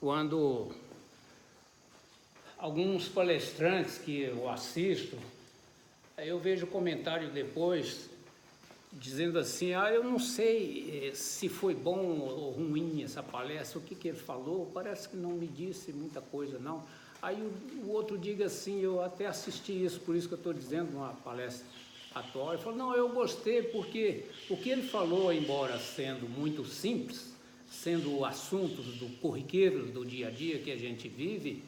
quando alguns palestrantes que eu assisto, aí eu vejo comentário depois dizendo assim, eu não sei se foi bom ou ruim essa palestra, o que ele falou, parece que não me disse muita coisa não. Aí o outro diga assim, eu até assisti isso, por isso que eu estou dizendo numa palestra atual, ele falou, não, eu gostei porque o que ele falou, embora sendo muito simples, sendo assuntos do corriqueiro, do dia a dia que a gente vive,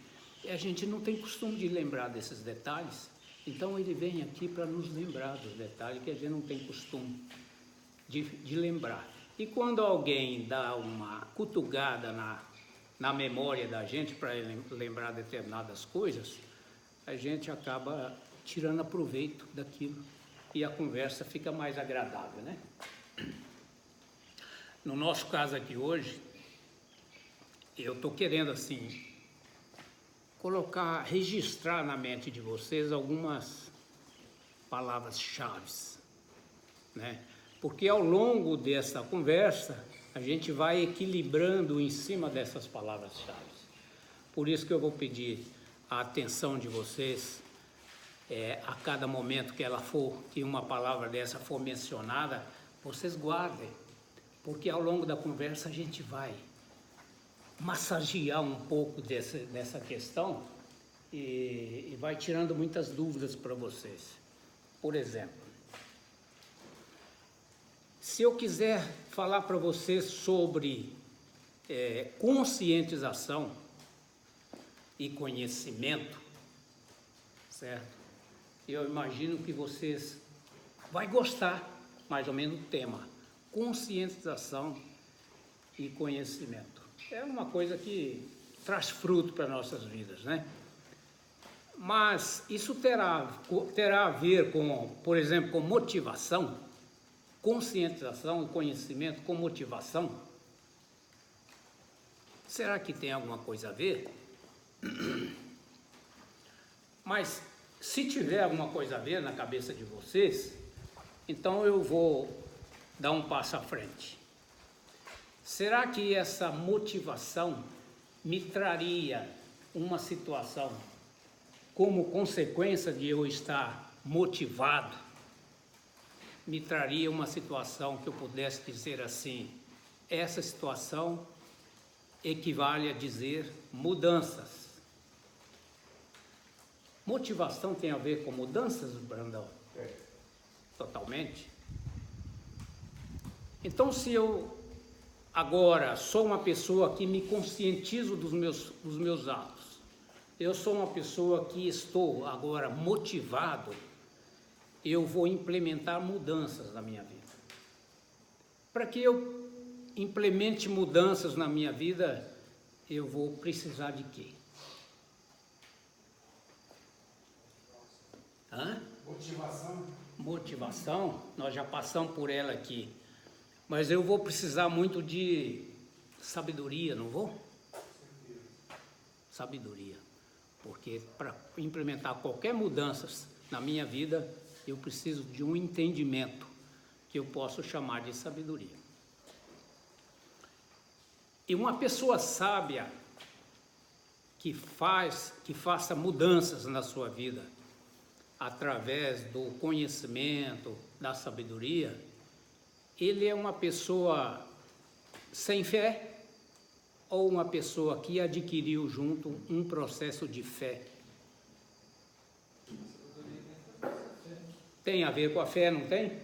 a gente não tem costume de lembrar desses detalhes. Então ele vem aqui para nos lembrar dos detalhes que a gente não tem costume de lembrar. E quando alguém dá uma cutucada na memória da gente para lembrar determinadas coisas, a gente acaba tirando proveito daquilo e a conversa fica mais agradável, né? No nosso caso aqui hoje, eu estou querendo assim registrar na mente de vocês algumas palavras-chave, né? Porque ao longo dessa conversa, a gente vai equilibrando em cima dessas palavras-chave. Por isso que eu vou pedir a atenção de vocês, a cada momento que uma palavra dessa for mencionada, vocês guardem, porque ao longo da conversa a gente vai massagear um pouco dessa questão e vai tirando muitas dúvidas para vocês. Por exemplo, se eu quiser falar para vocês sobre conscientização e conhecimento, certo? Eu imagino que vocês vão gostar mais ou menos do tema, conscientização e conhecimento. É uma coisa que traz fruto para nossas vidas, né? Mas isso terá a ver com, por exemplo, com motivação, conscientização e conhecimento com motivação? Será que tem alguma coisa a ver? Mas se tiver alguma coisa a ver na cabeça de vocês, então eu vou dar um passo à frente. Será que essa motivação me traria uma situação como consequência de eu estar motivado? Me traria uma situação que eu pudesse dizer assim, essa situação equivale a dizer mudanças. Motivação tem a ver com mudanças, Brandão? Totalmente. Então, se eu agora sou uma pessoa que me conscientizo dos meus atos, eu sou uma pessoa que estou agora motivado, eu vou implementar mudanças na minha vida. Para que eu implemente mudanças na minha vida, eu vou precisar de quê? Motivação. Motivação, nós já passamos por ela aqui. Mas eu vou precisar muito de sabedoria, não vou? Sabedoria. Porque para implementar qualquer mudança na minha vida, eu preciso de um entendimento que eu posso chamar de sabedoria. E uma pessoa sábia que faça mudanças na sua vida através do conhecimento, da sabedoria, ele é uma pessoa sem fé ou uma pessoa que adquiriu junto um processo de fé? Tem a ver com a fé, não tem?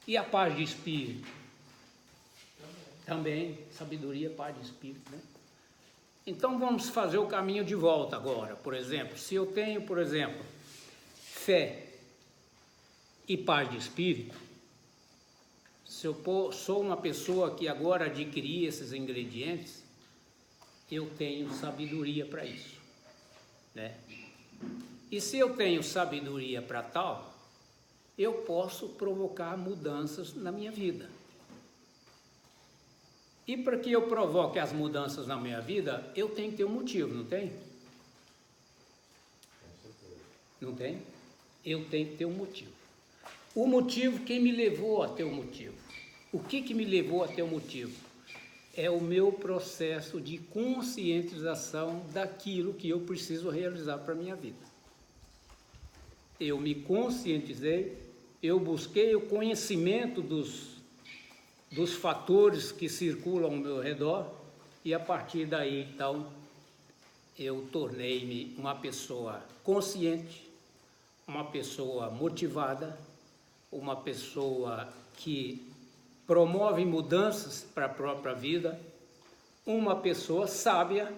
E a paz de espírito? Também, sabedoria, paz de espírito, né? Então vamos fazer o caminho de volta agora. Por exemplo, se eu tenho, por exemplo, fé e paz de espírito, se eu sou uma pessoa que agora adquiri esses ingredientes, eu tenho sabedoria para isso, né? E se eu tenho sabedoria para tal, eu posso provocar mudanças na minha vida. E para que eu provoque as mudanças na minha vida, eu tenho que ter um motivo, não tem? Não tem? Eu tenho que ter um motivo. O motivo, quem me levou a ter o motivo? O que me levou a ter o motivo? é o meu processo de conscientização daquilo que eu preciso realizar para a minha vida. Eu me conscientizei, eu busquei o conhecimento dos fatores que circulam ao meu redor e a partir daí, então, eu tornei-me uma pessoa consciente, uma pessoa motivada, uma pessoa que promove mudanças para a própria vida, uma pessoa sábia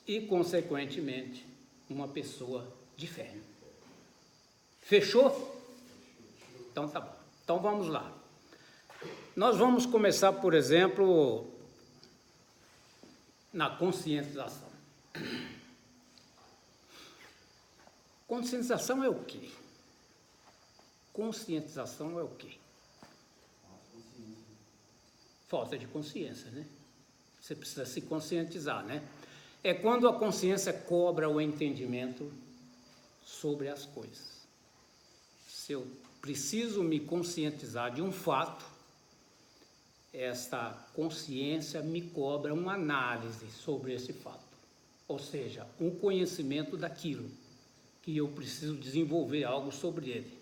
e, consequentemente, uma pessoa de fé. Fechou? Então tá bom. Então vamos lá. Nós vamos começar, por exemplo, na conscientização. Conscientização é o quê? Conscientização é o quê? Falta de consciência, né? Você precisa se conscientizar, né? É quando a consciência cobra o entendimento sobre as coisas. Se eu preciso me conscientizar de um fato, esta consciência me cobra uma análise sobre esse fato, ou seja, um conhecimento daquilo que eu preciso desenvolver algo sobre ele.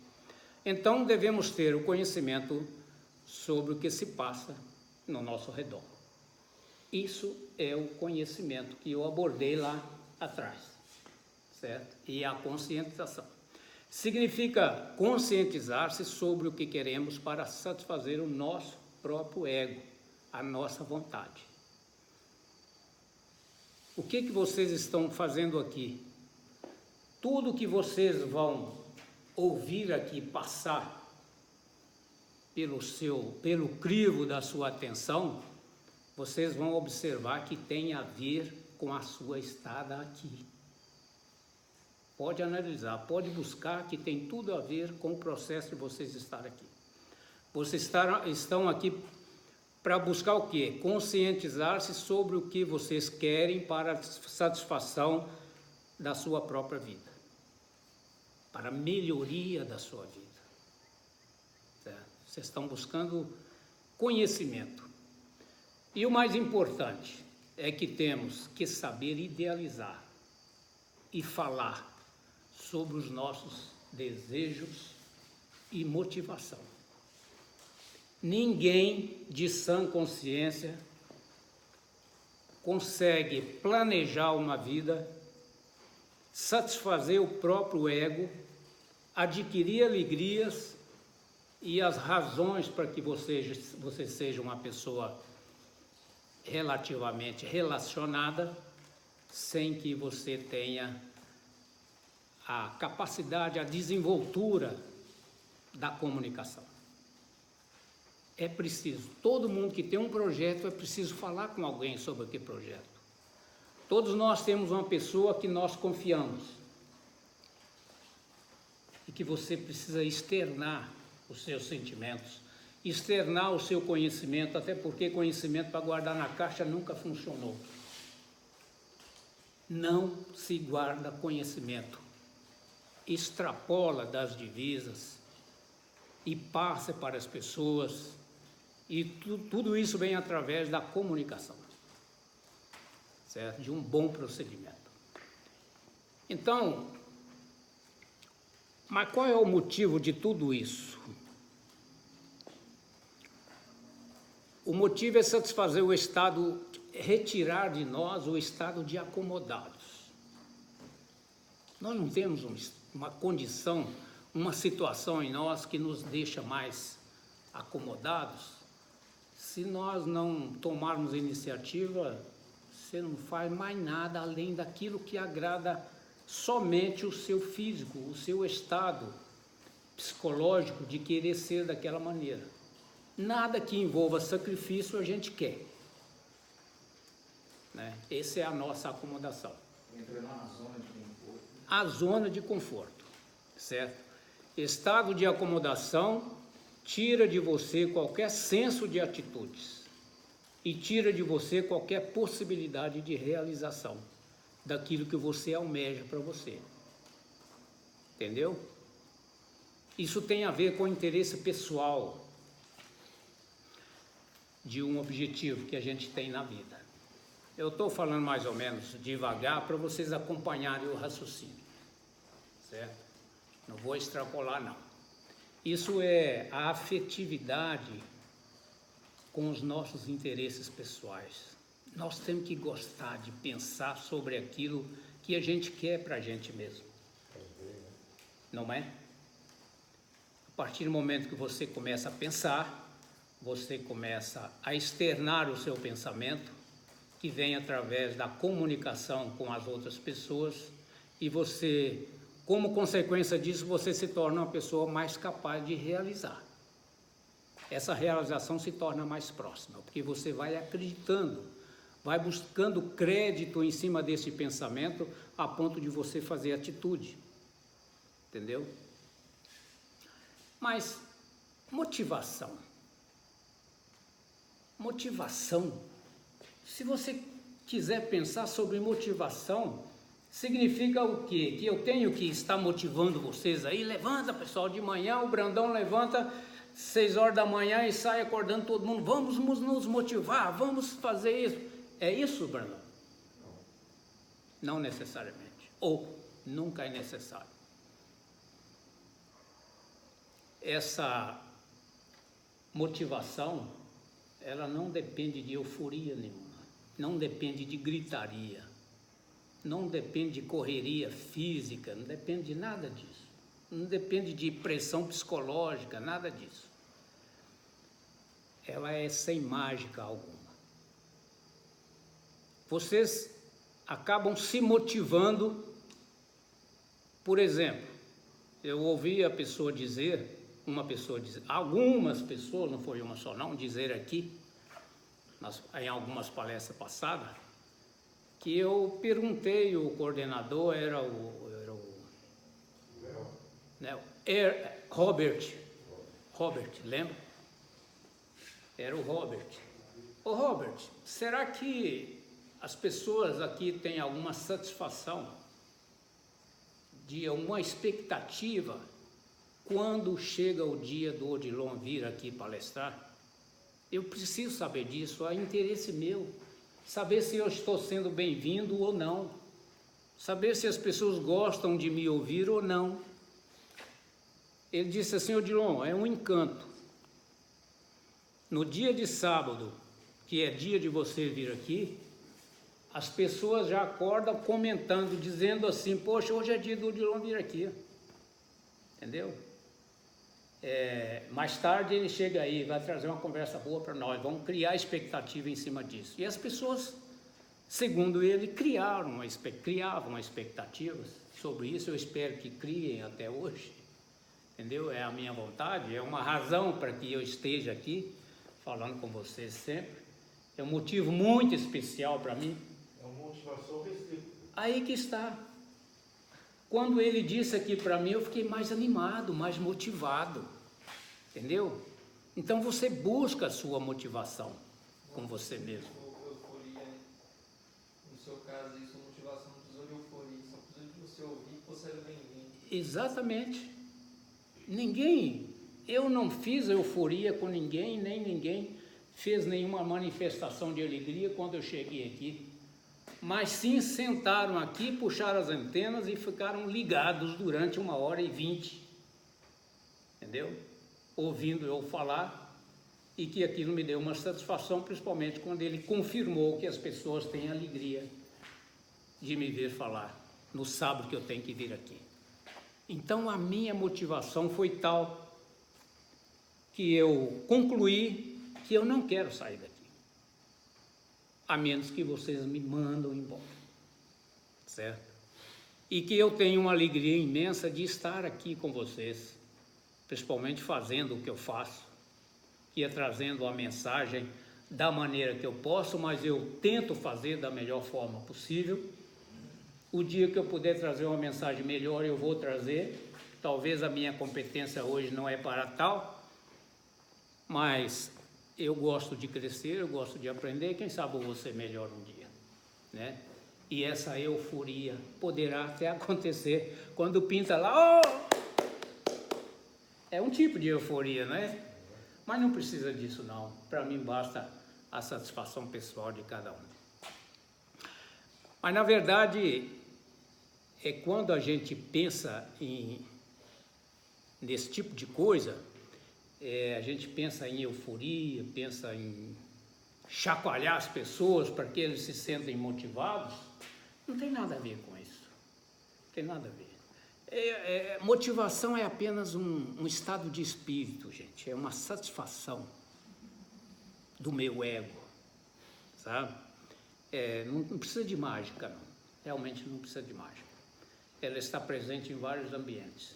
Então devemos ter o conhecimento sobre o que se passa no nosso redor. Isso é o conhecimento que eu abordei lá atrás, certo? E a conscientização significa conscientizar-se sobre o que queremos para satisfazer o nosso próprio ego, a nossa vontade. O que vocês estão fazendo aqui? Tudo que vocês vão ouvir aqui passar pelo crivo da sua atenção, vocês vão observar que tem a ver com a sua estada aqui. Pode analisar, pode buscar, que tem tudo a ver com o processo de vocês estar aqui. Vocês estão aqui para buscar o quê? Conscientizar-se sobre o que vocês querem para a satisfação da sua própria vida, para a melhoria da sua vida. Certo? Vocês estão buscando conhecimento. E o mais importante é que temos que saber idealizar e falar sobre os nossos desejos e motivação. Ninguém de sã consciência consegue planejar uma vida, satisfazer o próprio ego, adquirir alegrias e as razões para que você seja uma pessoa relativamente relacionada, sem que você tenha a capacidade, a desenvoltura da comunicação. É preciso, todo mundo que tem um projeto é preciso falar com alguém sobre aquele projeto. Todos nós temos uma pessoa que nós confiamos e que você precisa externar os seus sentimentos, externar o seu conhecimento, até porque conhecimento para guardar na caixa nunca funcionou. Não se guarda conhecimento, extrapola das divisas e passa para as pessoas, e tudo isso vem através da comunicação, certo? De um bom procedimento. Então, mas qual é o motivo de tudo isso? O motivo é satisfazer o estado, retirar de nós o estado de acomodados. Nós não temos uma condição, uma situação em nós que nos deixa mais acomodados. Se nós não tomarmos iniciativa, você não faz mais nada além daquilo que agrada somente o seu físico, o seu estado psicológico de querer ser daquela maneira. Nada que envolva sacrifício a gente quer, né? Essa é a nossa acomodação. Entra na zona de conforto. A zona de conforto, certo? Estado de acomodação tira de você qualquer senso de atitudes e tira de você qualquer possibilidade de realização daquilo que você almeja para você. Entendeu? Isso tem a ver com o interesse pessoal. de um objetivo que a gente tem na vida. Eu estou falando mais ou menos devagar para vocês acompanharem o raciocínio, certo? Não vou extrapolar, não. Isso é a afetividade com os nossos interesses pessoais. Nós temos que gostar de pensar sobre aquilo que a gente quer para a gente mesmo. Não é? A partir do momento que você começa a pensar, você começa a externar o seu pensamento, que vem através da comunicação com as outras pessoas, e você, como consequência disso, você se torna uma pessoa mais capaz de realizar. Essa realização se torna mais próxima, porque você vai acreditando, vai buscando crédito em cima desse pensamento, a ponto de você fazer atitude. Entendeu? Mas motivação. Motivação. Se você quiser pensar sobre motivação, significa o quê? Que eu tenho que estar motivando vocês aí. Levanta, pessoal, de manhã o Brandão levanta 6 horas da manhã e sai acordando todo mundo. Vamos nos motivar, vamos fazer isso. É isso, Brandão? Não necessariamente. Ou nunca é necessário. Essa motivação, ela não depende de euforia nenhuma. Não depende de gritaria, não depende de correria física, não depende de nada disso, não depende de pressão psicológica, nada disso. Ela é sem mágica alguma. Vocês acabam se motivando, por exemplo, eu ouvi algumas pessoas, não foi uma só não, dizer aqui, em algumas palestras passadas, que eu perguntei, o coordenador era Robert, lembra? Era o Robert. Ô Robert, será que as pessoas aqui têm alguma satisfação, de uma expectativa, quando chega o dia do Odilon vir aqui palestrar? Eu preciso saber disso, é interesse meu, saber se eu estou sendo bem-vindo ou não, saber se as pessoas gostam de me ouvir ou não. Ele disse assim: Odilon, é um encanto. No dia de sábado, que é dia de você vir aqui, as pessoas já acordam comentando, dizendo assim: poxa, hoje é dia do Odilon vir aqui. Entendeu? Mais tarde ele chega aí, vai trazer uma conversa boa para nós, vamos criar expectativa em cima disso. E as pessoas, segundo ele, criavam expectativas sobre isso. Eu espero que criem até hoje, entendeu? É a minha vontade, é uma razão para que eu esteja aqui falando com vocês sempre. É um motivo muito especial para mim. É uma motivação restrita. Aí que está. Quando ele disse aqui para mim, eu fiquei mais animado, mais motivado, entendeu? Então você busca a sua motivação com você mesmo. Euforia, no seu caso, isso, motivação não precisou de euforia, só precisou de você ouvir que você era bem-vindo. Exatamente. Eu não fiz euforia com ninguém, nem ninguém fez nenhuma manifestação de alegria quando eu cheguei aqui. Mas sim sentaram aqui, puxaram as antenas e ficaram ligados durante 1h20, entendeu? Ouvindo eu falar, e que aquilo me deu uma satisfação, principalmente quando ele confirmou que as pessoas têm alegria de me ver falar no sábado que eu tenho que vir aqui. Então a minha motivação foi tal que eu concluí que eu não quero sair daqui, a menos que vocês me mandam embora, certo? E que eu tenho uma alegria imensa de estar aqui com vocês, principalmente fazendo o que eu faço, que é trazendo a mensagem da maneira que eu posso, mas eu tento fazer da melhor forma possível. O dia que eu puder trazer uma mensagem melhor, eu vou trazer. Talvez a minha competência hoje não é para tal, mas eu gosto de crescer, eu gosto de aprender, quem sabe eu vou ser melhor um dia, né? E essa euforia poderá até acontecer quando pinta lá, é um tipo de euforia, né? Mas não precisa disso não, para mim basta a satisfação pessoal de cada um. Mas, na verdade, é quando a gente pensa nesse tipo de coisa, a gente pensa em euforia, pensa em chacoalhar as pessoas para que eles se sentem motivados. Não tem nada a ver com isso. Não tem nada a ver. Motivação é apenas um estado de espírito, gente. É uma satisfação do meu ego, sabe? Não precisa de mágica, não. Realmente não precisa de mágica. Ela está presente em vários ambientes.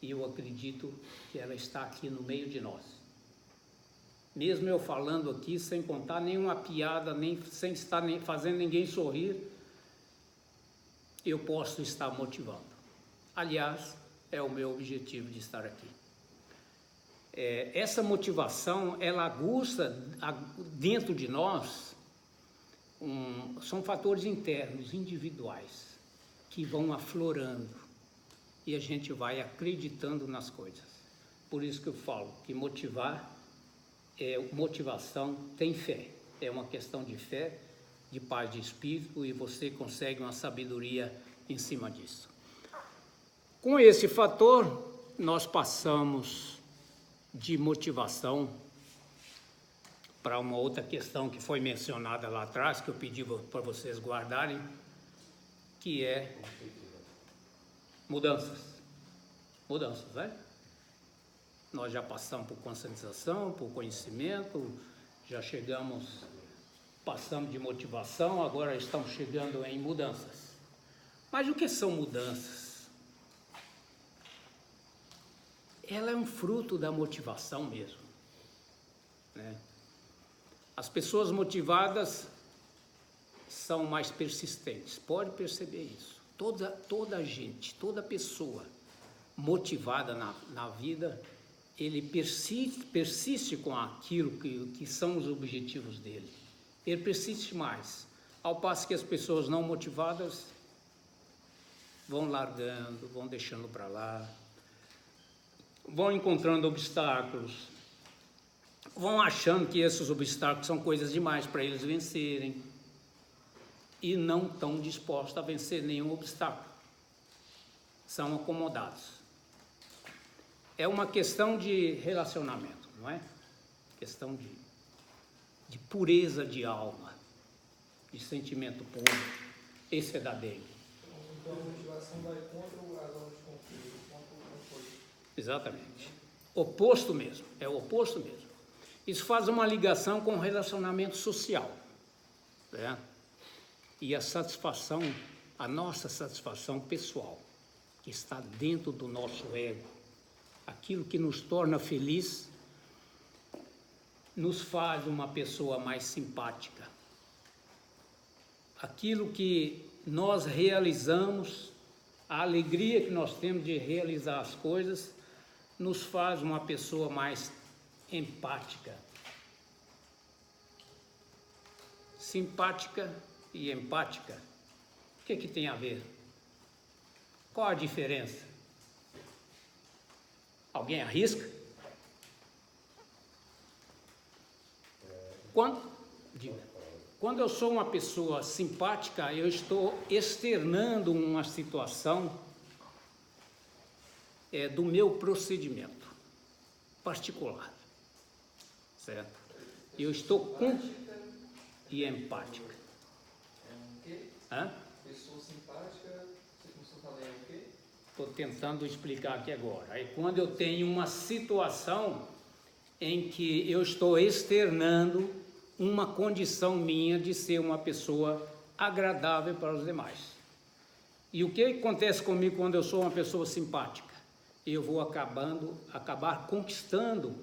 E eu acredito que ela está aqui no meio de nós. Mesmo eu falando aqui sem contar nenhuma piada, sem estar fazendo ninguém sorrir, eu posso estar motivando. Aliás, é o meu objetivo de estar aqui. Essa motivação, ela aguça dentro de nós, são fatores internos, individuais, que vão aflorando e a gente vai acreditando nas coisas. Por isso que eu falo que motivação tem fé, é uma questão de fé, de paz de espírito, e você consegue uma sabedoria em cima disso. Com esse fator, nós passamos de motivação para uma outra questão que foi mencionada lá atrás, que eu pedi para vocês guardarem, que é mudanças. Mudanças, né? Nós já passamos por conscientização, por conhecimento, já passamos de motivação, agora estamos chegando em mudanças. Mas o que são mudanças? Ela é um fruto da motivação mesmo, né? As pessoas motivadas são mais persistentes, pode perceber isso. Toda gente, toda pessoa motivada na vida, ele persiste com aquilo que são os objetivos dele. Ele persiste mais, ao passo que as pessoas não motivadas vão largando, vão deixando para lá, vão encontrando obstáculos, vão achando que esses obstáculos são coisas demais para eles vencerem e não estão dispostos a vencer nenhum obstáculo. São acomodados. É uma questão de relacionamento, não é? Questão de pureza de alma, de sentimento puro. Esse é da dele. Então a motivação vai contra a zona de conforto, contra o conforto. Exatamente. Oposto mesmo, é o oposto mesmo. Isso faz uma ligação com o relacionamento social, né? E a satisfação, a nossa satisfação pessoal, que está dentro do nosso ego, aquilo que nos torna feliz, nos faz uma pessoa mais simpática. Aquilo que nós realizamos, a alegria que nós temos de realizar as coisas, nos faz uma pessoa mais empática. Simpática e empática, o que tem a ver? Qual a diferença? Alguém arrisca? Quando eu sou uma pessoa simpática, eu estou externando uma situação do meu procedimento particular, certo? Eu estou e empática. É um quê? Hã? Pessoa simpática, você começou a falar, é o quê? Estou tentando explicar aqui agora. Aí quando eu tenho uma situação em que eu estou externando uma condição minha de ser uma pessoa agradável para os demais. E o que acontece comigo quando eu sou uma pessoa simpática? Eu vou acabar conquistando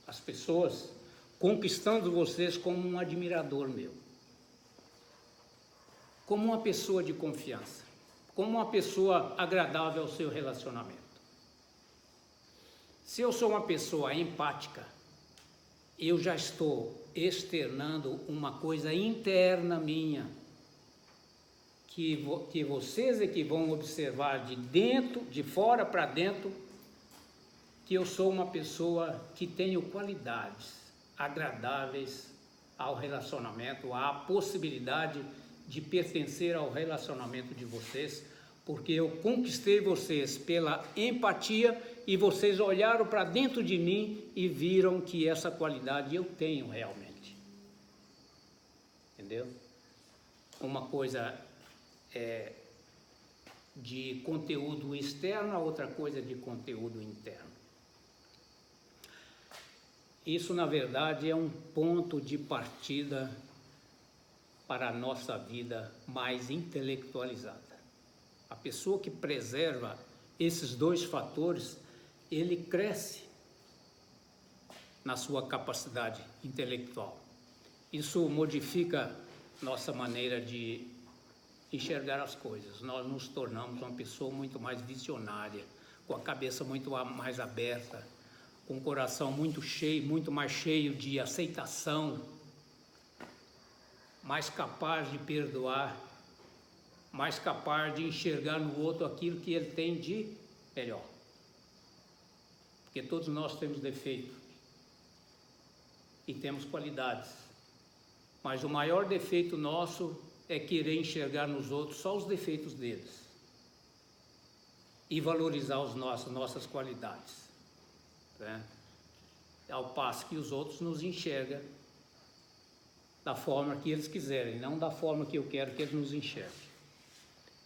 as pessoas, conquistando vocês como um admirador meu, como uma pessoa de confiança, como uma pessoa agradável ao seu relacionamento. Se eu sou uma pessoa empática, eu já estou externando uma coisa interna minha, que vocês é que vão observar de fora para dentro, que eu sou uma pessoa que tenho qualidades agradáveis ao relacionamento, à possibilidade de pertencer ao relacionamento de vocês, porque eu conquistei vocês pela empatia e vocês olharam para dentro de mim e viram que essa qualidade eu tenho realmente. Entendeu? Uma coisa é de conteúdo externo, a outra coisa de conteúdo interno. Isso, na verdade, é um ponto de partida para a nossa vida mais intelectualizada. A pessoa que preserva esses dois fatores, ele cresce na sua capacidade intelectual. Isso modifica nossa maneira de enxergar as coisas. Nós nos tornamos uma pessoa muito mais visionária, com a cabeça muito mais aberta, com o coração muito cheio, muito mais cheio de aceitação, mais capaz de perdoar, mais capaz de enxergar no outro aquilo que ele tem de melhor. Porque todos nós temos defeito e temos qualidades, mas o maior defeito nosso é querer enxergar nos outros só os defeitos deles e valorizar as nossas qualidades, né? Ao passo que os outros nos enxergam da forma que eles quiserem, não da forma que eu quero que eles nos enxerguem.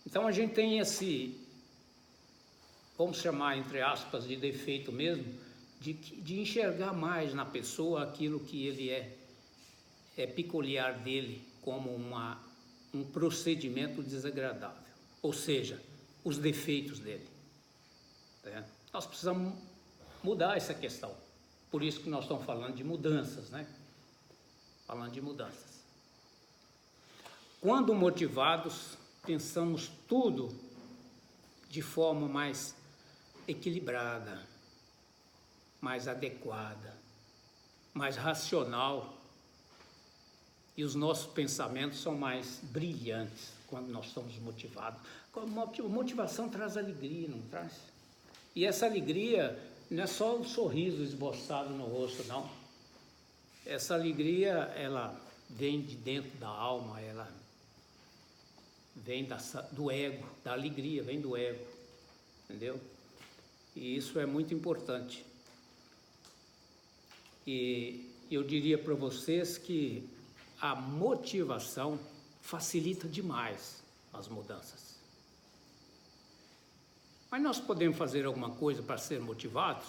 Então a gente tem esse, vamos chamar entre aspas de defeito mesmo, de enxergar mais na pessoa aquilo que ele é peculiar dele como um procedimento desagradável, ou seja, os defeitos dele, né? Nós precisamos mudar essa questão, por isso que nós estamos falando de mudanças, né? Falando de mudanças. Quando motivados, pensamos tudo de forma mais equilibrada, mais adequada, mais racional, e os nossos pensamentos são mais brilhantes quando nós estamos motivados. Motivação traz alegria, não traz? E essa alegria não é só um sorriso esboçado no rosto, não. Essa alegria, ela vem de dentro da alma, ela vem do ego, da alegria, vem do ego, entendeu? E isso é muito importante. E eu diria para vocês que a motivação facilita demais as mudanças. Mas nós podemos fazer alguma coisa para ser motivados?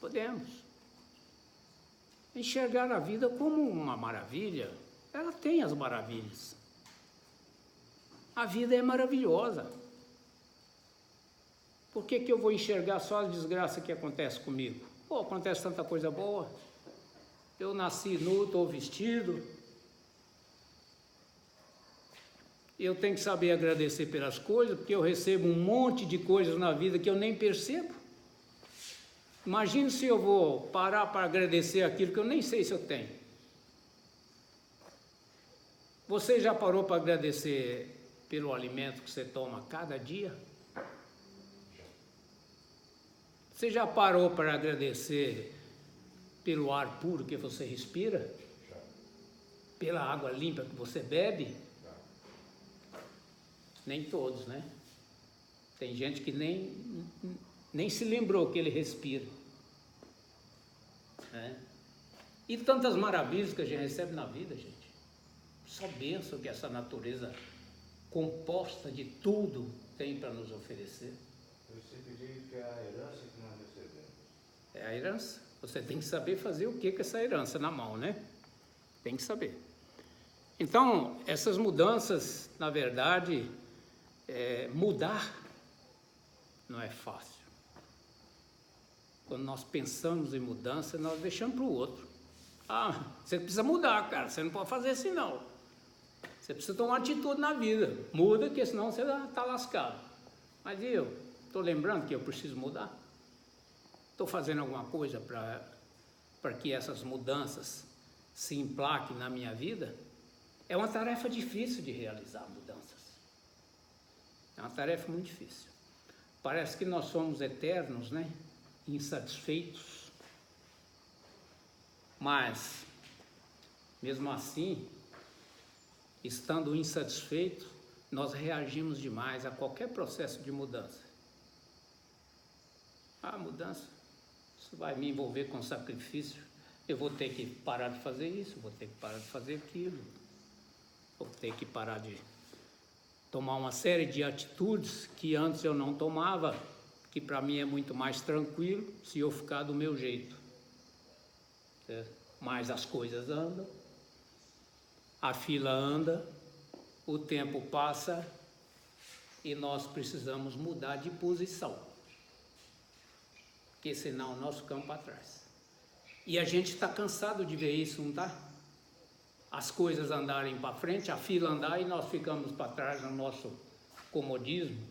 Podemos. Enxergar a vida como uma maravilha, ela tem as maravilhas. A vida é maravilhosa. Por que eu vou enxergar só a desgraça que acontece comigo? Pô, acontece tanta coisa boa. Eu nasci nu, estou vestido. Eu tenho que saber agradecer pelas coisas, porque eu recebo um monte de coisas na vida que eu nem percebo. Imagine se eu vou parar para agradecer aquilo que eu nem sei se eu tenho. Você já parou para agradecer pelo alimento que você toma cada dia? Você já parou para agradecer pelo ar puro que você respira? Pela água limpa que você bebe? Nem todos, né? Tem gente que nem se lembrou que ele respira, né? E tantas maravilhas que a gente recebe na vida, gente. Só bênção que essa natureza composta de tudo tem para nos oferecer. Eu sempre digo que é a herança que nós recebemos. É a herança. Você tem que saber fazer o que com essa herança na mão, né? Tem que saber. Então, essas mudanças, na verdade, mudar não é fácil. Quando nós pensamos em mudança, nós deixamos para o outro. Ah, você precisa mudar, cara, você não pode fazer assim não. Você precisa tomar atitude na vida. Muda, porque senão você está lascado. Mas eu estou lembrando que eu preciso mudar? Estou fazendo alguma coisa para que essas mudanças se emplaquem na minha vida? É uma tarefa difícil de realizar mudanças. É uma tarefa muito difícil. Parece que nós somos eternos, né? Insatisfeitos. Mas Mesmo assim, estando insatisfeitos, nós reagimos demais a qualquer processo de mudança. Ah, mudança, isso vai me envolver com sacrifício, eu vou ter que parar de fazer isso, vou ter que parar de fazer aquilo, vou ter que parar de tomar uma série de atitudes que antes eu não tomava, que para mim é muito mais tranquilo se eu ficar do meu jeito. Certo? Mas as coisas andam, a fila anda, o tempo passa e nós precisamos mudar de posição, porque senão nós ficamos para trás. E a gente está cansado de ver isso, não está? As coisas andarem para frente, a fila andar e nós ficamos para trás no nosso comodismo.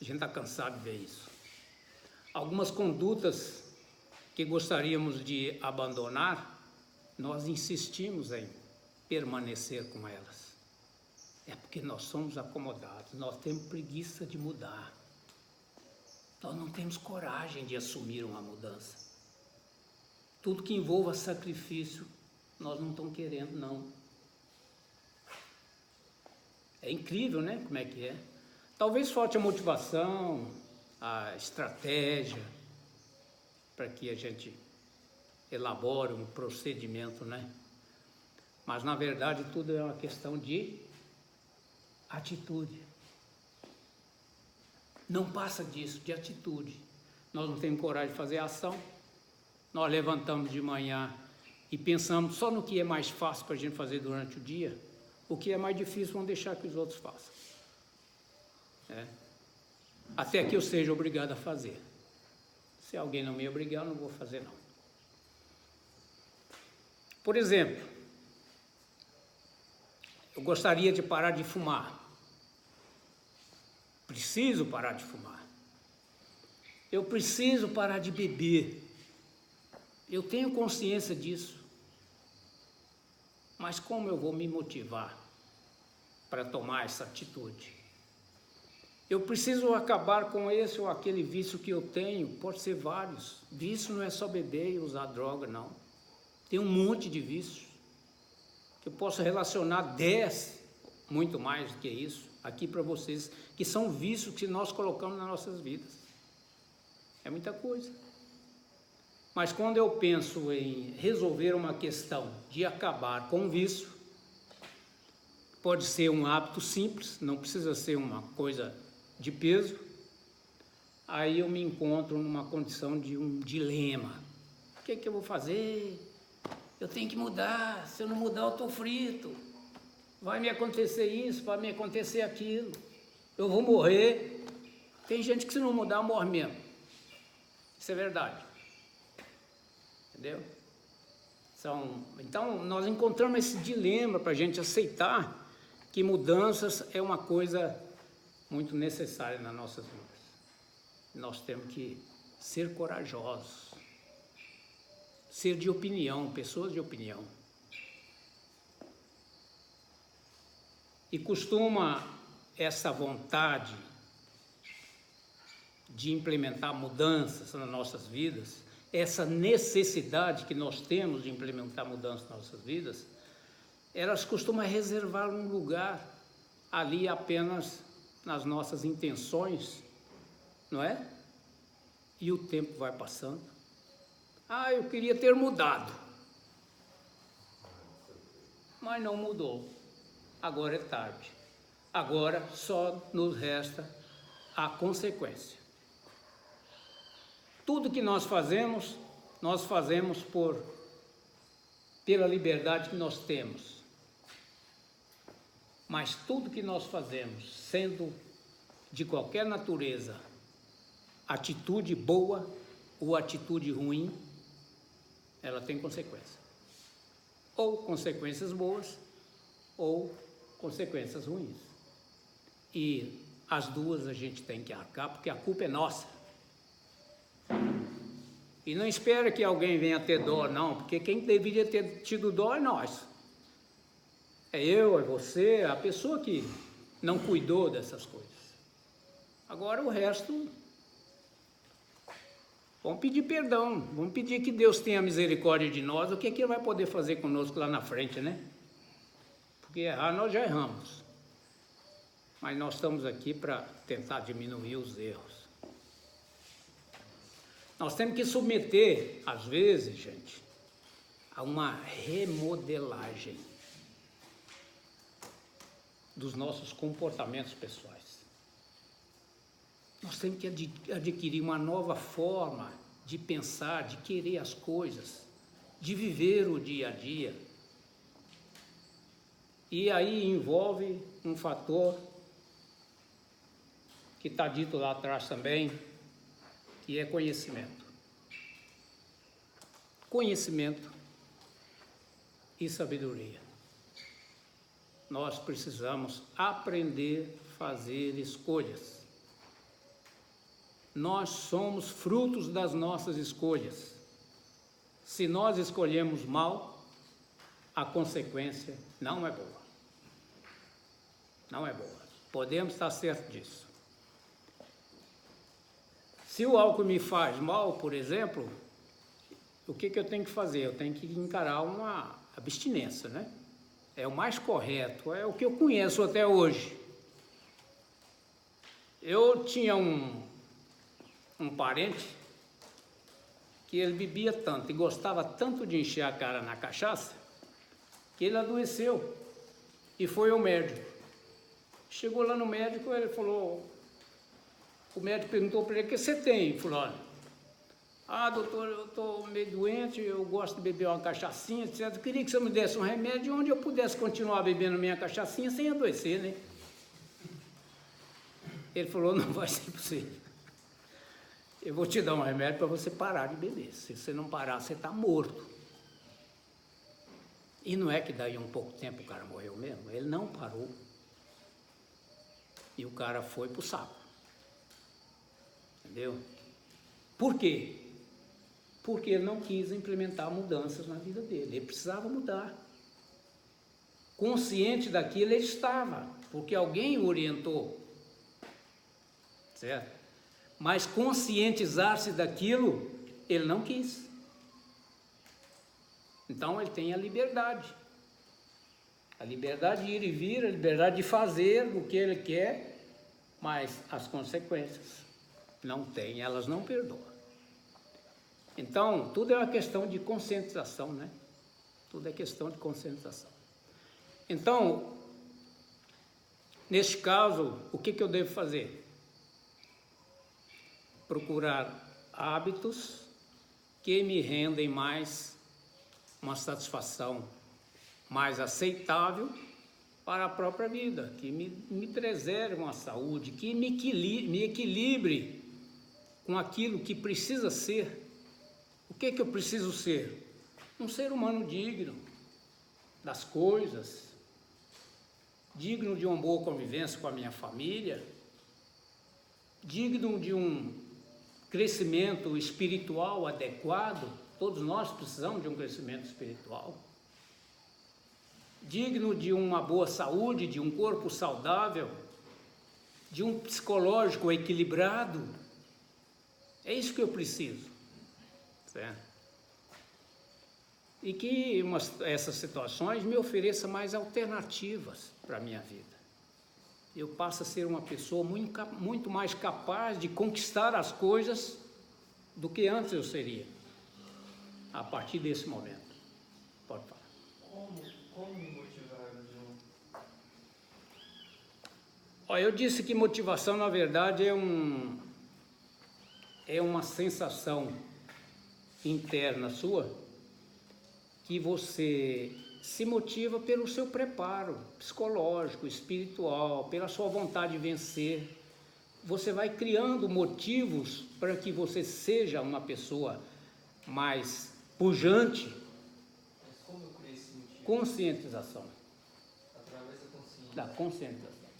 A gente está cansado de ver isso. Algumas condutas que gostaríamos de abandonar, nós insistimos em permanecer com elas. É porque nós somos acomodados, nós temos preguiça de mudar. Nós não temos coragem de assumir uma mudança. Tudo que envolva sacrifício, nós não estamos querendo, não. É incrível, né? Como é que é? Talvez falte a motivação, a estratégia, para que a gente elabore um procedimento, né? Mas, na verdade, tudo é uma questão de atitude. Não passa disso, de atitude. Nós não temos coragem de fazer ação. Nós levantamos de manhã e pensamos só no que é mais fácil para a gente fazer durante o dia. O que é mais difícil, vamos deixar que os outros façam. Até que eu seja obrigado a fazer. Se alguém não me obrigar, eu não vou fazer, não. Por exemplo, eu gostaria de parar de fumar. Preciso parar de fumar. Eu preciso parar de beber. Eu tenho consciência disso. Mas como eu vou me motivar para tomar essa atitude? Eu preciso acabar com esse ou aquele vício que eu tenho, pode ser vários. Vício não é só beber e usar droga, não. Tem um monte de vícios, que eu posso relacionar 10, muito mais do que isso, aqui para vocês, que são vícios que nós colocamos nas nossas vidas. É muita coisa. Mas quando eu penso em resolver uma questão de acabar com o vício, pode ser um hábito simples, não precisa ser uma coisa de peso, aí eu me encontro numa condição de um dilema. O que é que eu vou fazer? Eu tenho que mudar, se eu não mudar eu estou frito. Vai me acontecer isso, vai me acontecer aquilo. Eu vou morrer. Tem gente que se não mudar morre mesmo. Isso é verdade. Entendeu? Então nós encontramos esse dilema para a gente aceitar que mudanças é uma coisa muito necessária nas nossas vidas. Nós temos que ser corajosos, ser de opinião, pessoas de opinião. E costuma essa vontade de implementar mudanças nas nossas vidas, essa necessidade que nós temos de implementar mudanças nas nossas vidas, elas costumam reservar um lugar ali apenas nas nossas intenções, não é? E o tempo vai passando. Ah, eu queria ter mudado. Mas não mudou. Agora é tarde. Agora só nos resta a consequência. Tudo que nós fazemos pela liberdade que nós temos. Mas tudo que nós fazemos, sendo de qualquer natureza, atitude boa ou atitude ruim, ela tem consequência. Ou consequências boas, ou consequências ruins. E as duas a gente tem que arcar, porque a culpa é nossa. E não espera que alguém venha ter dó, não, porque quem deveria ter tido dó é nós. É eu, é você, a pessoa que não cuidou dessas coisas. Agora o resto, Vamos pedir perdão, vamos pedir que Deus tenha misericórdia de nós, o que é que Ele vai poder fazer conosco lá na frente, né? Porque errar nós já erramos, mas nós estamos aqui para tentar diminuir os erros. Nós temos que submeter, às vezes, gente, a uma remodelagem dos nossos comportamentos pessoais. Nós temos que adquirir uma nova forma de pensar, de querer as coisas, de viver o dia a dia. E aí envolve um fator que está dito lá atrás também, que é conhecimento. Conhecimento e sabedoria. Nós precisamos aprender a fazer escolhas. Nós somos frutos das nossas escolhas. Se nós escolhemos mal, a consequência não é boa. Não é boa. Podemos estar certos disso. Se o álcool me faz mal, por exemplo, o que eu tenho que fazer? Eu tenho que encarar uma abstinência, né? É o mais correto, é o que eu conheço até hoje. Eu tinha um parente que ele bebia tanto e gostava tanto de encher a cara na cachaça que ele adoeceu e foi ao médico. Chegou lá no médico, ele falou, o médico perguntou para ele, o que você tem? Ele falou, olha, doutor, eu estou meio doente, eu gosto de beber uma cachaçinha, etc. Eu queria que você me desse um remédio onde eu pudesse continuar bebendo minha cachaçinha sem adoecer, né? Ele falou, não vai ser possível. Eu vou te dar um remédio para você parar de beber. Se você não parar, você está morto. E não é que daí um pouco tempo o cara morreu mesmo? Ele não parou. E o cara foi pro saco. Entendeu? Por quê? Porque ele não quis implementar mudanças na vida dele. Ele precisava mudar. Consciente daquilo ele estava, porque alguém o orientou. Certo? Mas conscientizar-se daquilo, ele não quis. Então ele tem a liberdade. A liberdade de ir e vir, a liberdade de fazer o que ele quer, mas as consequências não tem, elas não perdoam. Então, tudo é uma questão de conscientização, né? Tudo é questão de conscientização. Então, neste caso, o que eu devo fazer? Procurar hábitos que me rendem mais uma satisfação mais aceitável para a própria vida, que me preserve uma saúde, que me equilibre com aquilo que precisa ser. O que eu preciso ser? Um ser humano digno das coisas, digno de uma boa convivência com a minha família, digno de um crescimento espiritual adequado. Todos nós precisamos de um crescimento espiritual. Digno de uma boa saúde, de um corpo saudável, de um psicológico equilibrado. É isso que eu preciso, certo? E que essas situações me ofereçam mais alternativas para a minha vida. Eu passo a ser uma pessoa muito mais capaz de conquistar as coisas do que antes eu seria, a partir desse momento. Pode falar. Como me motivar, João? Olha, eu disse que motivação, na verdade, é uma sensação interna sua, que você se motiva pelo seu preparo psicológico, espiritual, pela sua vontade de vencer. Você vai criando motivos para que você seja uma pessoa mais pujante. Mas como eu criei esse motivo? Conscientização. Através da consciência. Da conscientização.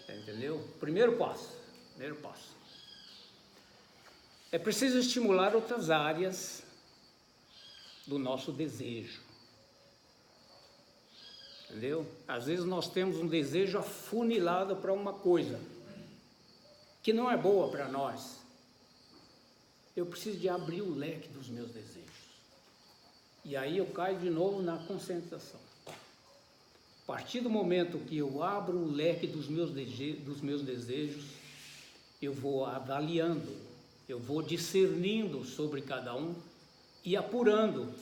Entendeu? Primeiro passo. É preciso estimular outras áreas do nosso desejo. Entendeu? Às vezes nós temos um desejo afunilado para uma coisa que não é boa para nós. eu preciso de abrir o leque dos meus desejos. E aí eu caio de novo na concentração. A partir do momento que eu abro o leque dos meus desejos, eu vou avaliando, eu vou discernindo sobre cada um e apurando.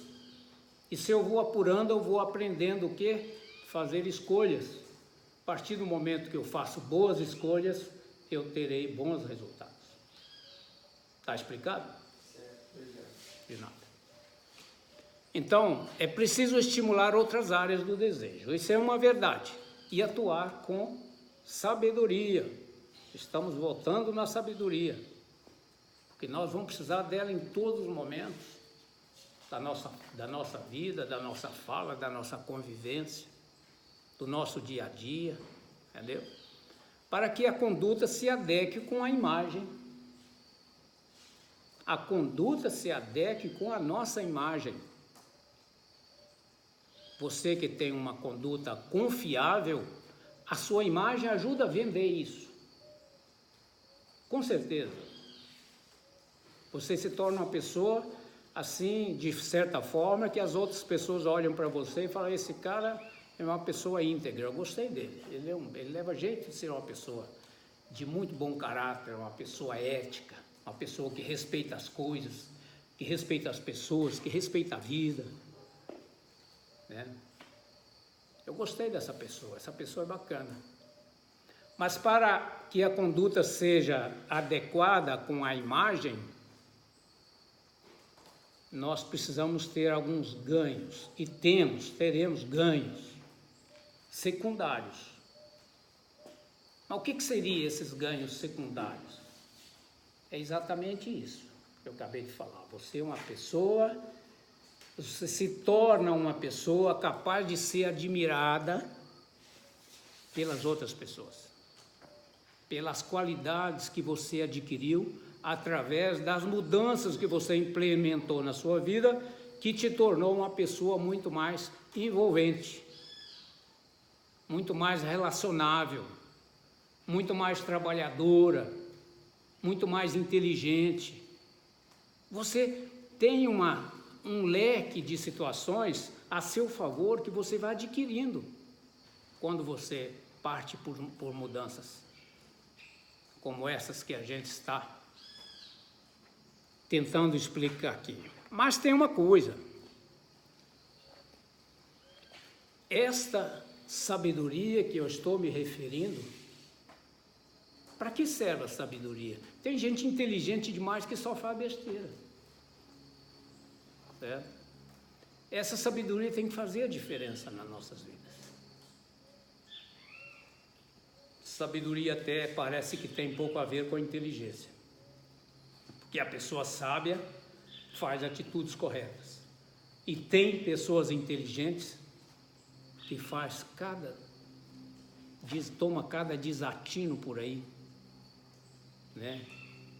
E se eu vou apurando, eu vou aprendendo o quê? Fazer escolhas. A partir do momento que eu faço boas escolhas, eu terei bons resultados. Está explicado? Certo, obrigado. De nada. Então, é preciso estimular outras áreas do desejo. Isso é uma verdade. E atuar com sabedoria. Estamos voltando na sabedoria. Porque nós vamos precisar dela em todos os momentos da nossa vida, da nossa fala, da nossa convivência, do nosso dia a dia, entendeu? Para que a conduta se adeque com a imagem. A conduta se adeque com a nossa imagem. Você que tem uma conduta confiável, a sua imagem ajuda a vender isso. Com certeza. Você se torna uma pessoa, assim, de certa forma, que as outras pessoas olham para você e falam, esse cara é uma pessoa íntegra, eu gostei dele. Ele leva jeito de ser uma pessoa de muito bom caráter, uma pessoa ética, uma pessoa que respeita as coisas, que respeita as pessoas, que respeita a vida. Né? Eu gostei dessa pessoa, essa pessoa é bacana. Mas para que a conduta seja adequada com a imagem, nós precisamos ter alguns ganhos, e teremos ganhos secundários. Mas o que seriam esses ganhos secundários? É exatamente isso que eu acabei de falar. Você é uma pessoa, você se torna uma pessoa capaz de ser admirada pelas outras pessoas, pelas qualidades que você adquiriu através das mudanças que você implementou na sua vida, que te tornou uma pessoa muito mais envolvente, muito mais relacionável, muito mais trabalhadora, muito mais inteligente. Você tem um leque de situações a seu favor que você vai adquirindo quando você parte por mudanças como essas que a gente está tentando explicar aqui. Mas tem uma coisa. Esta sabedoria que eu estou me referindo, para que serve a sabedoria? Tem gente inteligente demais que só faz besteira. Certo? Essa sabedoria tem que fazer a diferença nas nossas vidas. Sabedoria até parece que tem pouco a ver com a inteligência. Porque a pessoa sábia faz atitudes corretas. E tem pessoas inteligentes que toma cada desatino por aí, né?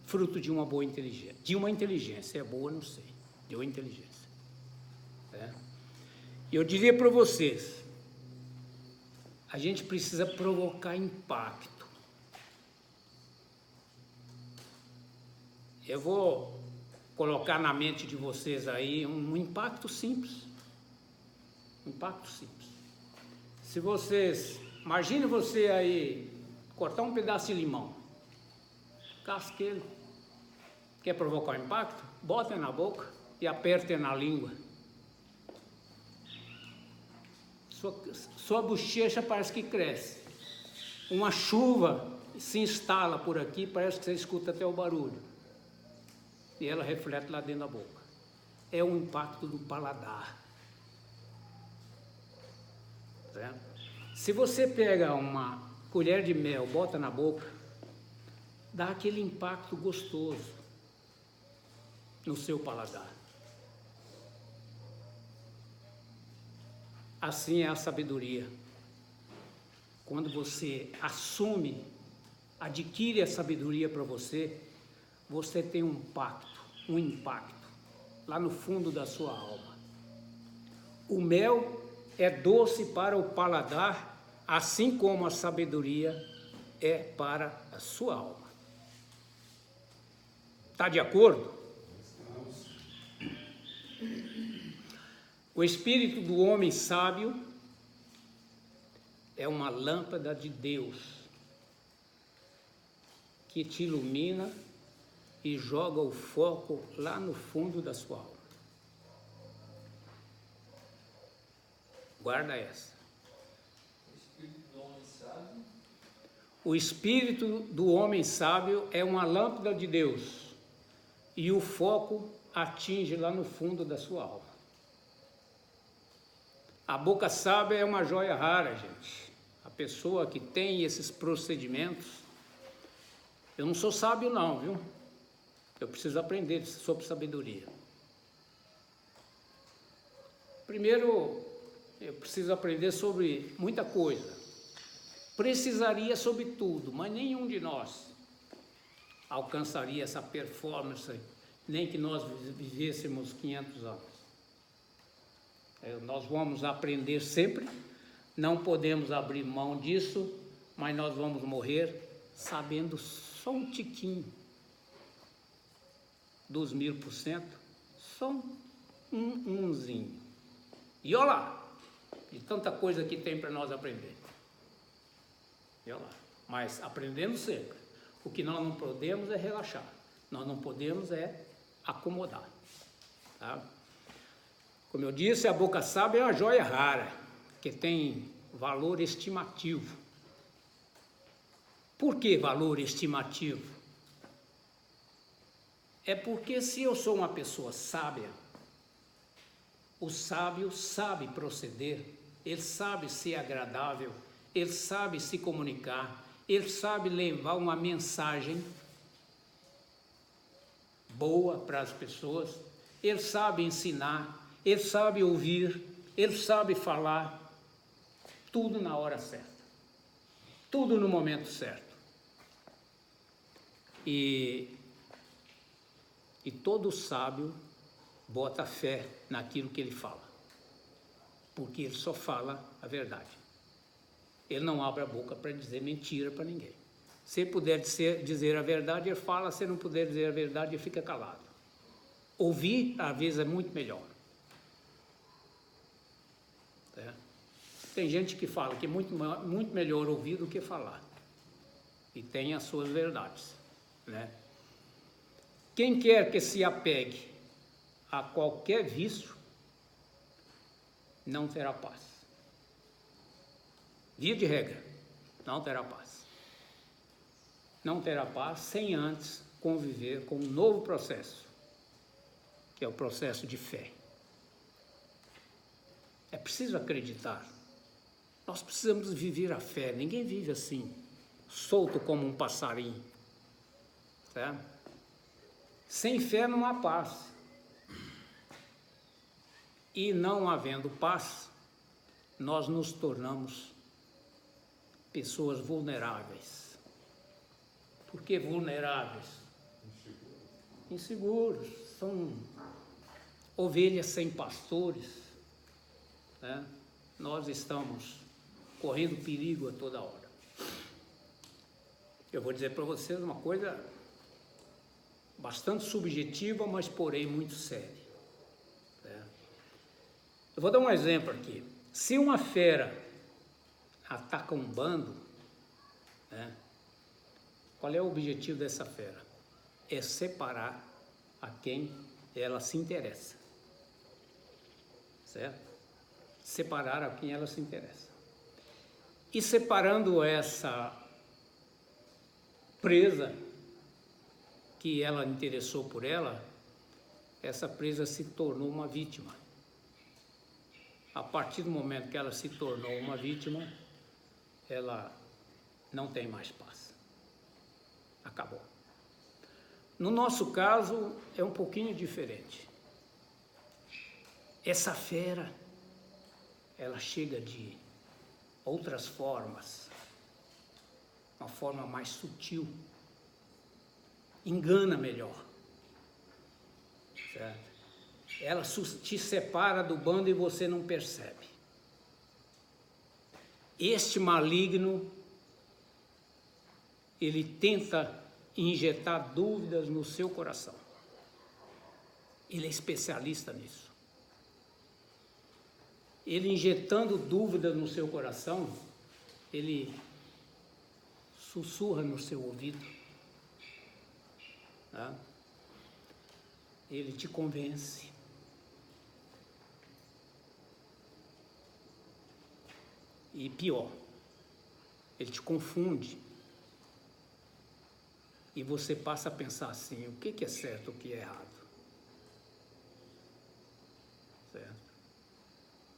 Fruto de uma boa inteligência. De uma inteligência, é boa, não sei. De uma inteligência. E eu diria para vocês, a gente precisa provocar impacto. Eu vou colocar na mente de vocês aí um impacto simples. Um impacto simples. Se vocês, imagine você aí, cortar um pedaço de limão, casque ele. Quer provocar um impacto? Bota na boca e aperte na língua. Sua bochecha parece que cresce. Uma chuva se instala por aqui, parece que você escuta até o barulho. E ela reflete lá dentro da boca. É o impacto do paladar. Certo? Se você pega uma colher de mel, bota na boca, dá aquele impacto gostoso no seu paladar. Assim é a sabedoria. Quando você assume, adquire a sabedoria para você, você tem um impacto lá no fundo da sua alma. O mel é doce para o paladar, assim como a sabedoria é para a sua alma. Está de acordo? O espírito do homem sábio é uma lâmpada de Deus que te ilumina e joga o foco lá no fundo da sua alma. Guarda essa. O espírito do homem sábio é uma lâmpada de Deus e o foco atinge lá no fundo da sua alma. A boca sábia é uma joia rara, gente. A pessoa que tem esses procedimentos. Eu não sou sábio não, viu? Eu preciso aprender sobre sabedoria. Primeiro, eu preciso aprender sobre muita coisa. Precisaria sobre tudo, mas nenhum de nós alcançaria essa performance, nem que nós vivêssemos 500 anos. Nós vamos aprender sempre, não podemos abrir mão disso, mas nós vamos morrer sabendo só um tiquinho dos 1000%, só umzinho. E olha lá, de tanta coisa que tem para nós aprender. E olha lá, mas aprendendo sempre. O que nós não podemos é relaxar, nós não podemos é acomodar, tá? Como eu disse, a boca sábia é uma joia rara, que tem valor estimativo. Por que valor estimativo? É porque se eu sou uma pessoa sábia, o sábio sabe proceder, ele sabe ser agradável, ele sabe se comunicar, ele sabe levar uma mensagem boa para as pessoas, ele sabe ensinar, ele sabe ouvir, ele sabe falar, tudo na hora certa, tudo no momento certo. E todo sábio bota fé naquilo que ele fala, porque ele só fala a verdade. Ele não abre a boca para dizer mentira para ninguém. Se ele puder dizer a verdade, ele fala. Se não puder dizer a verdade, ele fica calado. Ouvir, às vezes, é muito melhor. Tem gente que fala que é muito melhor ouvir do que falar. E tem as suas verdades, né? Quem quer que se apegue a qualquer vício, não terá paz. Via de regra, não terá paz. Não terá paz sem antes conviver com um novo processo, que é o processo de fé. É preciso acreditar. Nós precisamos viver a fé. Ninguém vive assim, solto como um passarinho. Tá? Sem fé não há paz. E não havendo paz, nós nos tornamos pessoas vulneráveis. Por que vulneráveis? Inseguros. São ovelhas sem pastores, né? Nós estamos correndo perigo a toda hora. Eu vou dizer para vocês uma coisa bastante subjetiva, mas porém muito séria. Eu vou dar um exemplo aqui. Se uma fera ataca um bando, né, qual é o objetivo dessa fera? É separar a quem ela se interessa, certo? Separar a quem ela se interessa. E separando essa presa que ela interessou por ela, essa presa se tornou uma vítima. A partir do momento que ela se tornou uma vítima, ela não tem mais paz. Acabou. No nosso caso, é um pouquinho diferente. Essa fera, ela chega de outras formas, uma forma mais sutil, engana melhor, certo? Ela te separa do bando e você não percebe. Este maligno, ele tenta injetar dúvidas no seu coração. Ele é especialista nisso. ele injetando dúvida no seu coração, ele sussurra no seu ouvido, tá? Ele te convence. E pior, ele te confunde. E você passa a pensar assim, o que é certo, o que é errado. Certo?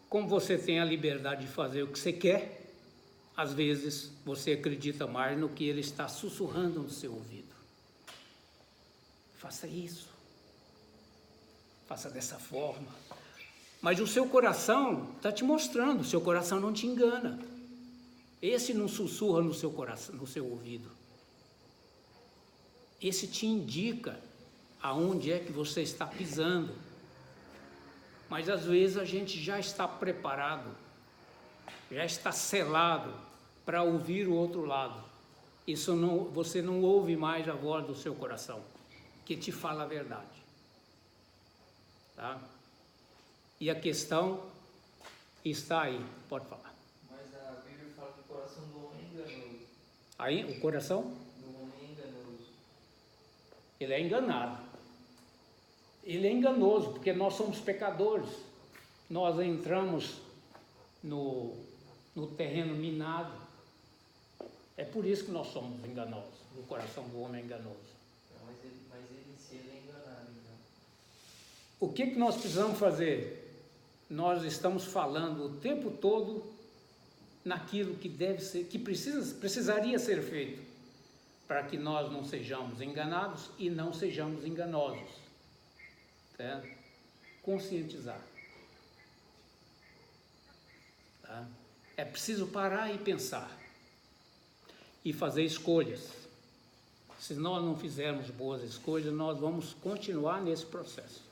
Como você tem a liberdade de fazer o que você quer, às vezes você acredita mais no que ele está sussurrando no seu ouvido. Faça isso. Faça dessa forma. Mas o seu coração está te mostrando, o seu coração não te engana. Esse não sussurra no seu coração, no seu ouvido. Esse te indica aonde é que você está pisando. Mas às vezes a gente já está preparado, já está selado para ouvir o outro lado. Você não ouve mais a voz do seu coração, que te fala a verdade. Tá? E a questão está aí, pode falar. Mas a Bíblia fala que o coração do homem é enganoso. Aí, o coração? Do homem é enganoso. Ele é enganado. Ele é enganoso, porque nós somos pecadores. Nós entramos no terreno minado. É por isso que nós somos enganosos. O coração do homem é enganoso. Mas ele se ele é enganado, então. O que nós precisamos fazer? Nós estamos falando o tempo todo naquilo que deve ser, que precisaria ser feito, para que nós não sejamos enganados e não sejamos enganosos. Certo? Conscientizar. Tá? É preciso parar e pensar e fazer escolhas. Se nós não fizermos boas escolhas, nós vamos continuar nesse processo.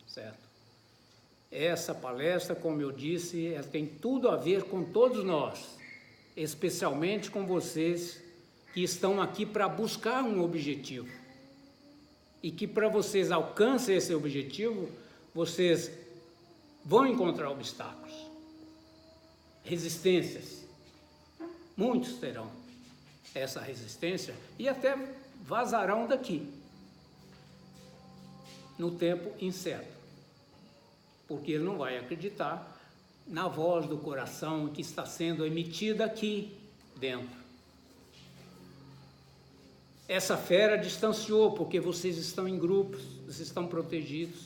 Certo? Essa palestra, como eu disse, ela tem tudo a ver com todos nós, especialmente com vocês que estão aqui para buscar um objetivo. E que para vocês alcancem esse objetivo, vocês vão encontrar obstáculos, resistências. Muitos terão essa resistência e até vazarão daqui no tempo incerto, porque ele não vai acreditar na voz do coração que está sendo emitida aqui dentro. Essa fera distanciou, porque vocês estão em grupos, vocês estão protegidos,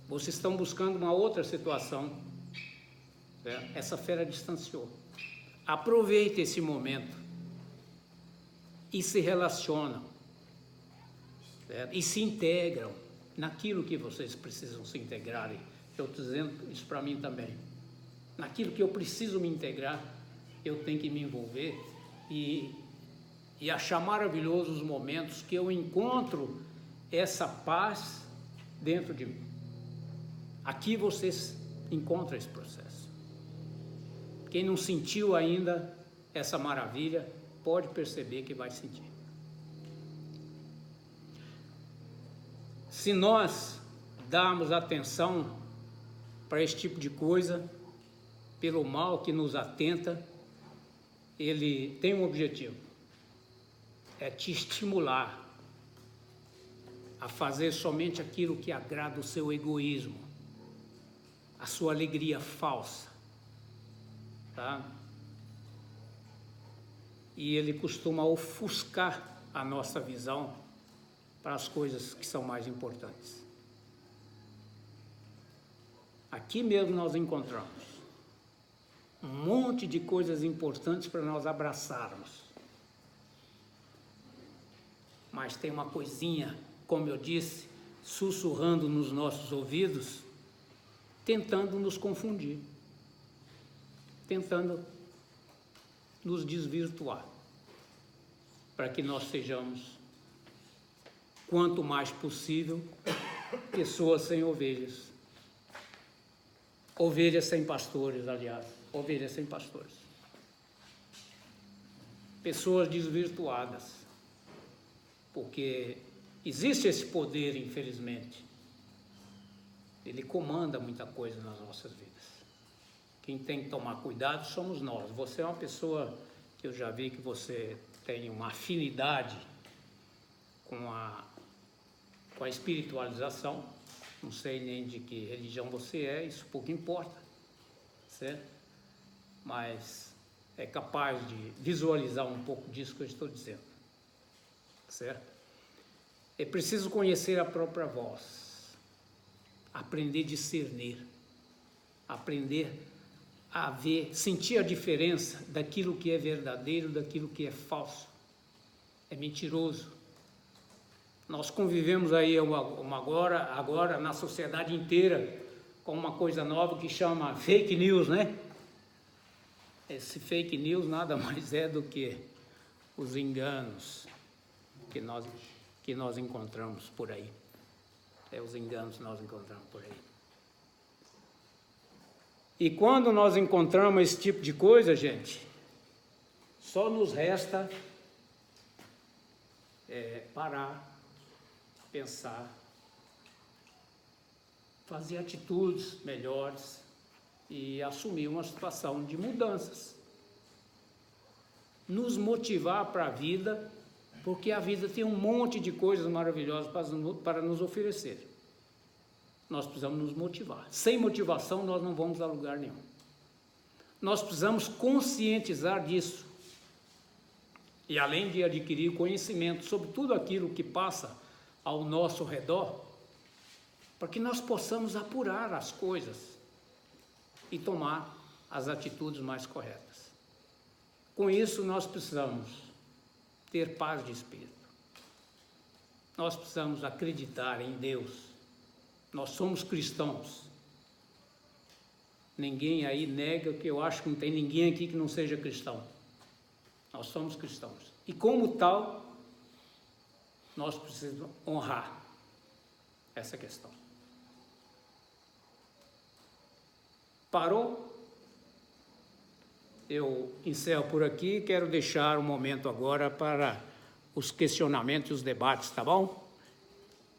vocês estão buscando uma outra situação. Essa fera distanciou. Aproveite esse momento e se relacionam, certo? E se integram naquilo que vocês precisam se integrarem. Eu estou dizendo isso para mim também. Naquilo que eu preciso me integrar, eu tenho que me envolver e achar maravilhoso os momentos que eu encontro essa paz dentro de mim. Aqui vocês encontram esse processo. Quem não sentiu ainda essa maravilha, pode perceber que vai sentir. Se nós darmos atenção para esse tipo de coisa, pelo mal que nos atenta, ele tem um objetivo: é te estimular a fazer somente aquilo que agrada o seu egoísmo, a sua alegria falsa, tá? E ele costuma ofuscar a nossa visão para as coisas que são mais importantes. Aqui mesmo nós encontramos um monte de coisas importantes para nós abraçarmos. Mas tem uma coisinha, como eu disse, sussurrando nos nossos ouvidos, tentando nos confundir, tentando nos desvirtuar, para que nós sejamos, quanto mais possível, pessoas sem ovelhas. Ovelhas sem pastores, aliás, ovelhas sem pastores. Pessoas desvirtuadas, porque existe esse poder, infelizmente. ele comanda muita coisa nas nossas vidas. Quem tem que tomar cuidado somos nós. Você é uma pessoa que eu já vi que você tem uma afinidade com a espiritualização. Não sei nem de que religião você é, isso pouco importa, certo? Mas é capaz de visualizar um pouco disso que eu estou dizendo, certo? É preciso conhecer a própria voz, aprender a discernir, aprender a ver, sentir a diferença daquilo que é verdadeiro, daquilo que é falso, é mentiroso. Nós convivemos aí agora na sociedade inteira com uma coisa nova que chama fake news, né? Esse fake news nada mais é do que os enganos que nós encontramos por aí. É os enganos que nós encontramos por aí. E quando nós encontramos esse tipo de coisa, gente, só nos resta parar, pensar, fazer atitudes melhores e assumir uma situação de mudanças. Nos motivar para a vida, porque a vida tem um monte de coisas maravilhosas para nos oferecer. Nós precisamos nos motivar. Sem motivação nós não vamos a lugar nenhum. Nós precisamos conscientizar disso. E além de adquirir conhecimento sobre tudo aquilo que passa ao nosso redor, para que nós possamos apurar as coisas e tomar as atitudes mais corretas. Com isso, nós precisamos ter paz de espírito. Nós precisamos acreditar em Deus. Nós somos cristãos. Ninguém aí nega, que eu acho que não tem ninguém aqui que não seja cristão. Nós somos cristãos. E como tal, nós precisamos honrar essa questão. Parou? Eu encerro por aqui, quero deixar um momento agora para os questionamentos e os debates, tá bom?